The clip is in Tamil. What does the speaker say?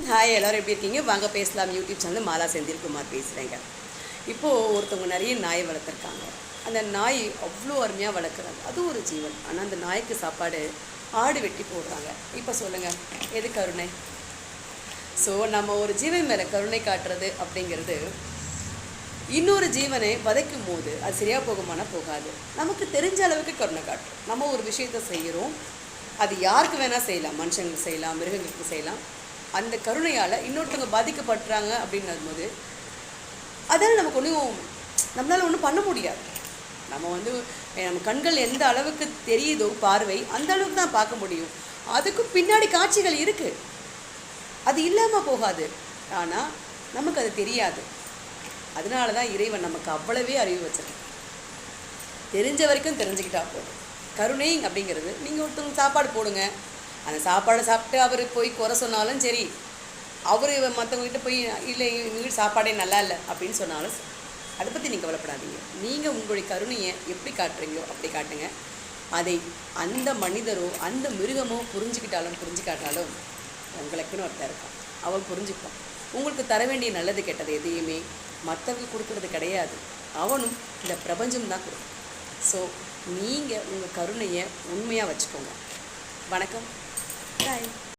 ஹாய், எல்லோரும் எப்படி இருக்கீங்க? வாங்க பேசலாம். யூடியூப் சேனல் மாலா செந்தில்குமார் பேசுகிறேங்க. இப்போது ஒருத்தவங்க நிறைய நாய் வளர்த்துருக்காங்க. அந்த நாய் அவ்வளோ அருமையாக வளர்க்குறாங்க. அது ஒரு ஜீவன். ஆனால் அந்த நாய்க்கு சாப்பாடு ஆடு வெட்டி போடுறாங்க. இப்போ சொல்லுங்கள், எது கருணை? ஸோ நம்ம ஒரு ஜீவன் மேலே கருணை காட்டுறது அப்படிங்கிறது இன்னொரு ஜீவனை வதைக்கும் போது அது சரியாக போகுமானா போகாது. நமக்கு தெரிஞ்ச அளவுக்கு கருணை காட்டும். நம்ம ஒரு விஷயத்தை செய்கிறோம், அது யாருக்கு வேணால் செய்யலாம். மனுஷங்களுக்கு செய்யலாம், மிருகங்களுக்கு செய்யலாம். அந்த கருணையால் இன்னொருத்தவங்க பாதிக்கப்படுறாங்க அப்படின்னும் போது அதால் நமக்கு நம்மளால் ஒன்றும் பண்ண முடியாது. நம்ம கண்கள் எந்த அளவுக்கு தெரியுதோ பார்வை, அந்த அளவுக்கு தான் பார்க்க முடியும். அதுக்கும் பின்னாடி காட்சிகள் இருக்குது, அது இல்லாமல் போகாது. ஆனால் நமக்கு அது தெரியாது. அதனால தான் இறைவன் நமக்கு அவ்வளவே அறிவு வச்சிருக்கு. தெரிஞ்ச வரைக்கும் தெரிஞ்சுக்கிட்டா போதும். கருணை அப்படிங்கிறது, நீங்கள் ஒருத்தவங்க சாப்பாடு போடுங்க, அந்த சாப்பாடை சாப்பிட்டு அவர் போய் குறை சொன்னாலும் சரி, அவர் மற்றவங்ககிட்ட போய் இல்லை இவங்க வீட்டு சாப்பாடே நல்லா இல்லை அப்படின்னு சொன்னாலும் அதை பற்றி நீங்கள் கவலைப்படாதீங்க. நீங்கள் உங்களுடைய கருணையை எப்படி காட்டுறீங்களோ அப்படி காட்டுங்க. அதை அந்த மனிதரோ அந்த மிருகமோ புரிஞ்சுக்காட்டாலும் உங்களுக்குன்னு ஒருத்தர் இருக்கான், அவன் புரிஞ்சுப்பான். உங்களுக்கு தர வேண்டிய நல்லது கெட்டது எதையுமே மற்றவங்க கொடுக்கறது கிடையாது, அவனும் இந்த பிரபஞ்சம் தான் கொடுக்கும். ஸோ நீங்கள் உங்கள் கருணையை உண்மையாக வச்சுக்கோங்க. வணக்கம். பாய்.